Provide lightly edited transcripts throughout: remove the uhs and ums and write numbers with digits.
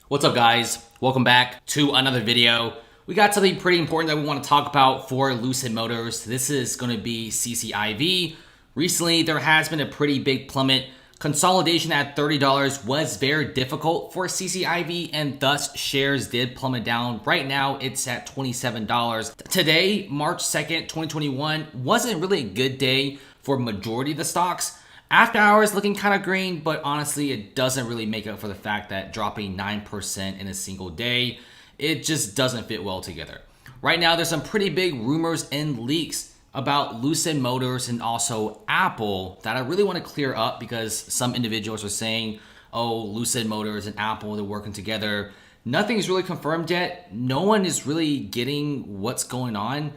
What's up, guys? Welcome back to another video. We got something pretty important that we want to talk about for Lucid Motors. This is going to be CCIV. Recently, there has been a pretty big plummet. Consolidation at $30 was very difficult for CCIV, and thus shares did plummet down. Right now, it's at $27. Today, March 2nd, 2021, wasn't really a good day for majority of the stocks. After hours looking kind of green, but honestly, it doesn't really make up for the fact that dropping 9% in a single day, it just doesn't fit well together. Right now, there's some pretty big rumors and leaks about Lucid Motors and also Apple that I really want to clear up, because some individuals are saying, oh, Lucid Motors and Apple, they're working together. Nothing's really confirmed yet. No one is really getting what's going on.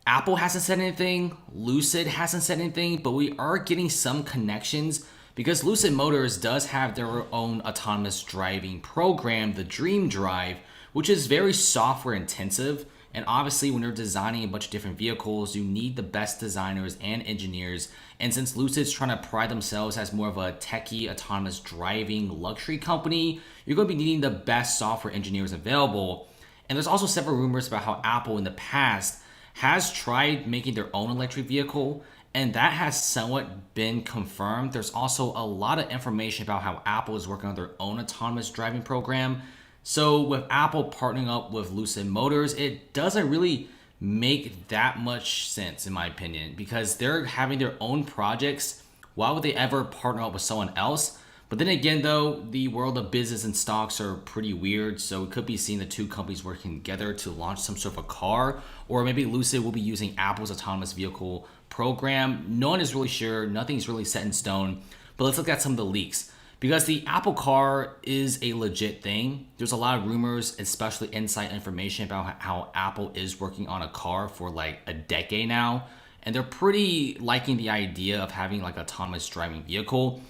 Apple hasn't said anything, Lucid hasn't said anything, but we are getting some connections because Lucid Motors does have their own autonomous driving program, the Dream Drive, which is very software intensive. And obviously, when you're designing a bunch of different vehicles, you need the best designers and engineers. And since Lucid's trying to pride themselves as more of a techie autonomous driving luxury company, you're going to be needing the best software engineers available. And there's also several rumors about how Apple in the past has tried making their own electric vehicle, and that has somewhat been confirmed. There's also a lot of information about how Apple is working on their own autonomous driving program. So with Apple partnering up with Lucid Motors, it doesn't really make that much sense in my opinion, because they're having their own projects. Why would they ever partner up with someone else? But then again, though, the world of business and stocks are pretty weird, so we could be seeing the two companies working together to launch some sort of a car, or maybe Lucid will be using Apple's autonomous vehicle program. No one is really sure. Nothing's really set in stone. But let's look at some of the leaks, because the Apple car is a legit thing. There's a lot of rumors, especially inside information about how Apple is working on a car for like a decade now, and they're pretty liking the idea of having like an autonomous driving vehicle.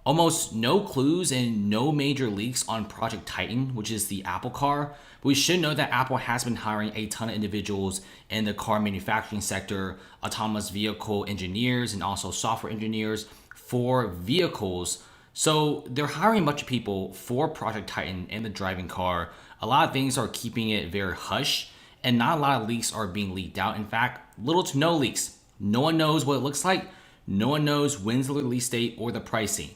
Almost no clues and no major leaks on Project Titan, which is the Apple car. We should know that Apple has been hiring a ton of individuals in the car manufacturing sector, autonomous vehicle engineers, and also software engineers for vehicles. So they're hiring a bunch of people for Project Titan and the driving car. A lot of things are keeping it very hush, and not a lot of leaks are being leaked out. In fact, little to no leaks. No one knows what it looks like. No one knows when's the release date or the pricing.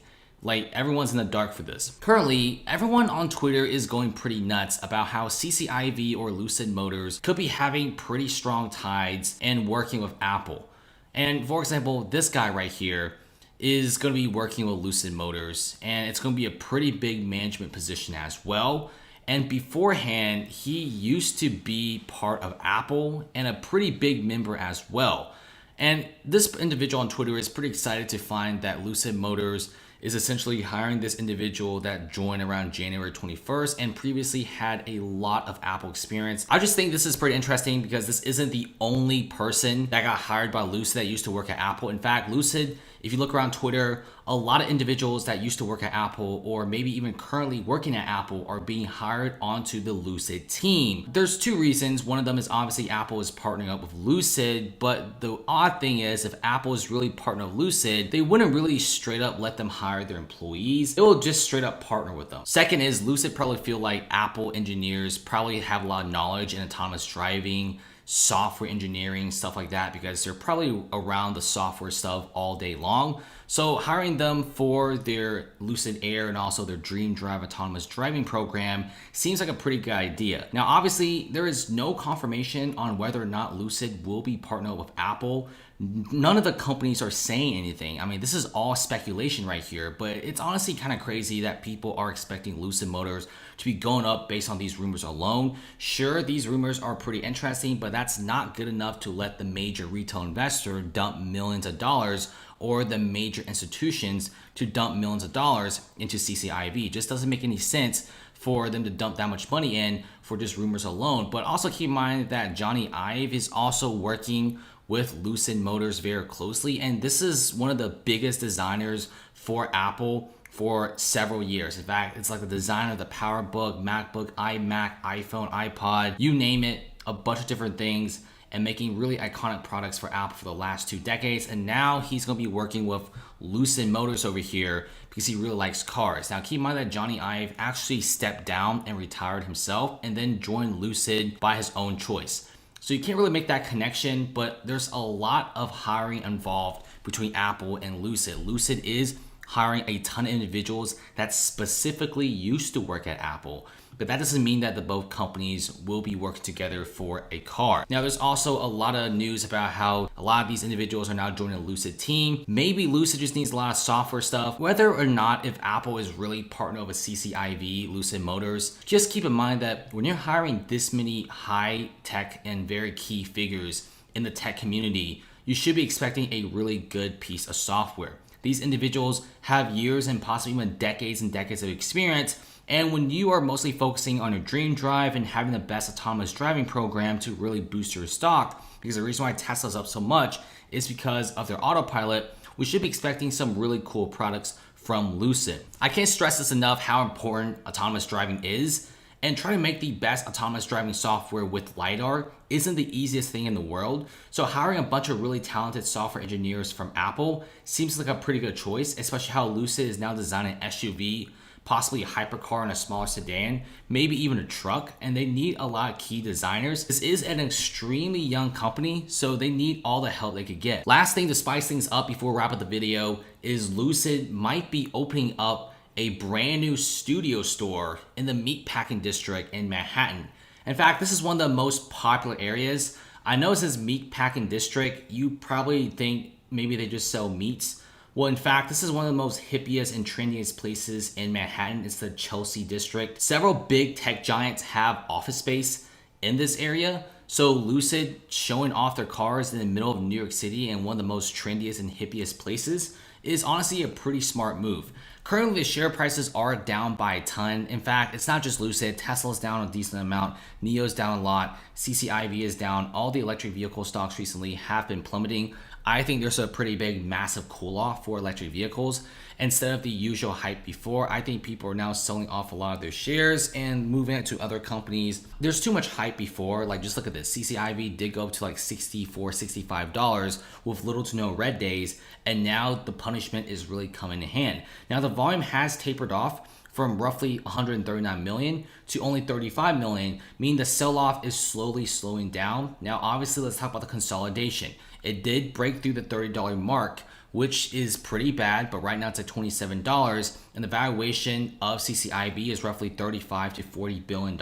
Like, everyone's in the dark for this. Currently, everyone on Twitter is going pretty nuts about how CCIV or Lucid Motors could be having pretty strong ties and working with Apple. And for example, this guy right here is going to be working with Lucid Motors, and it's going to be a pretty big management position as well. And beforehand, he used to be part of Apple and a pretty big member as well. And this individual on Twitter is pretty excited to find that Lucid Motors is essentially hiring this individual that joined around January 21st and previously had a lot of Apple experience. I just think this is pretty interesting because this isn't the only person that got hired by Lucid that used to work at Apple. In fact, Lucid, if you look around Twitter, a lot of individuals that used to work at Apple or maybe even currently working at Apple are being hired onto the Lucid team. There's two reasons. One of them is obviously Apple is partnering up with Lucid, but the odd thing is if Apple is really partnering with Lucid, they wouldn't really straight up let them hire their employees. It will just straight up partner with them. Second is Lucid probably feel like Apple engineers probably have a lot of knowledge in autonomous driving, software engineering, stuff like that, because they're probably around the software stuff all day long. So hiring them for their Lucid Air and also their Dream Drive autonomous driving program seems like a pretty good idea. Now, obviously, there is no confirmation on whether or not Lucid will be partnered with Apple. None of the companies are saying anything. I mean, this is all speculation right here, but it's honestly kind of crazy that people are expecting Lucid Motors to be going up based on these rumors alone. Sure, these rumors are pretty interesting, but that's not good enough to let the major retail investor dump millions of dollars, or the major institutions to dump millions of dollars into CCIV. It just doesn't make any sense for them to dump that much money in for just rumors alone. But also keep in mind that Johnny Ive is also working with Lucid Motors very closely, and this is one of the biggest designers for Apple for several years. In fact, it's like the designer of the PowerBook, MacBook, iMac, iPhone, iPod, you name it, a bunch of different things. and making really iconic products for Apple for the last 2 decades. And now he's going to be working with Lucid Motors over here because he really likes cars. Now, keep in mind that Johnny Ive actually stepped down and retired himself and then joined Lucid by his own choice. So you can't really make that connection, but there's a lot of hiring involved between Apple and Lucid. Lucid is hiring a ton of individuals that specifically used to work at Apple. But that doesn't mean that the both companies will be working together for a car. Now, there's also a lot of news about how a lot of these individuals are now joining the Lucid team. Maybe Lucid just needs a lot of software stuff. Whether or not if Apple is really partnered with CCIV, Lucid Motors, just keep in mind that when you're hiring this many high tech and very key figures in the tech community, you should be expecting a really good piece of software. These individuals have years and possibly even decades and decades of experience. And when you are mostly focusing on your dream drive and having the best autonomous driving program to really boost your stock, because the reason why Tesla's up so much is because of their autopilot, we should be expecting some really cool products from Lucid. I can't stress this enough how important autonomous driving is, and trying to make the best autonomous driving software with LiDAR isn't the easiest thing in the world. So hiring a bunch of really talented software engineers from Apple seems like a pretty good choice, especially how Lucid is now designing an SUV, possibly a hypercar and a smaller sedan, maybe even a truck, and they need a lot of key designers. This is an extremely young company, so they need all the help they could get. Last thing to spice things up before we wrap up the video is Lucid might be opening up a brand new studio store in the meatpacking district in Manhattan. In fact, this is one of the most popular areas. I know it says meatpacking district. You probably think maybe they just sell meats. Well, in fact, this is one of the most hippiest and trendiest places in Manhattan. It's the Chelsea district. Several big tech giants have office space in this area. So Lucid showing off their cars in the middle of New York City and one of the most trendiest and hippiest places is honestly a pretty smart move. Currently, the share prices are down by a ton. In fact, it's not just Lucid. Tesla's down a decent amount. NIO's down a lot. CCIV is down. All the electric vehicle stocks recently have been plummeting. I think there's a pretty big, massive cool-off for electric vehicles. Instead of the usual hype before, I think people are now selling off a lot of their shares and moving it to other companies. There's too much hype before. Like, just look at this. CCIV did go up to like $64, $65 with little to no red days, and now the punishment is really coming in hand. Now, the volume has tapered off from roughly 139 million to only 35 million, meaning the sell-off is slowly slowing down. Now, obviously, let's talk about the consolidation. It did break through the $30 mark, which is pretty bad, but right now it's at $27, and the valuation of CCIV is roughly $35 to $40 billion.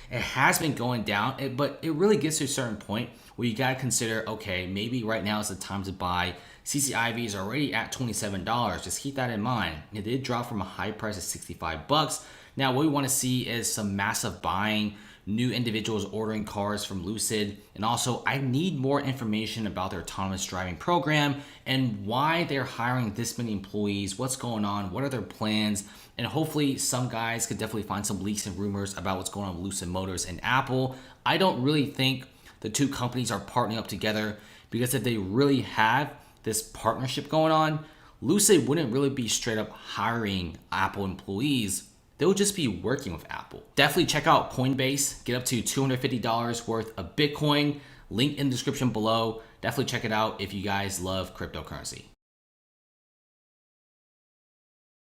It has been going down, but it really gets to a certain point where you gotta consider, okay, maybe right now is the time to buy. CCIV is already at $27. Just keep that in mind. It did drop from a high price of $65. Now, what we want to see is some massive buying, new individuals ordering cars from Lucid, and also I need more information about their autonomous driving program and why they're hiring this many employees, what's going on, what are their plans, and hopefully some guys could definitely find some leaks and rumors about what's going on with Lucid Motors and Apple. I don't really think the two companies are partnering up together, because if they really have this partnership going on, Lucid wouldn't really be straight up hiring Apple employees. They'll just be working with Apple. Definitely check out Coinbase. Get up to $250 worth of Bitcoin. Link in the description below. Definitely check it out if you guys love cryptocurrency.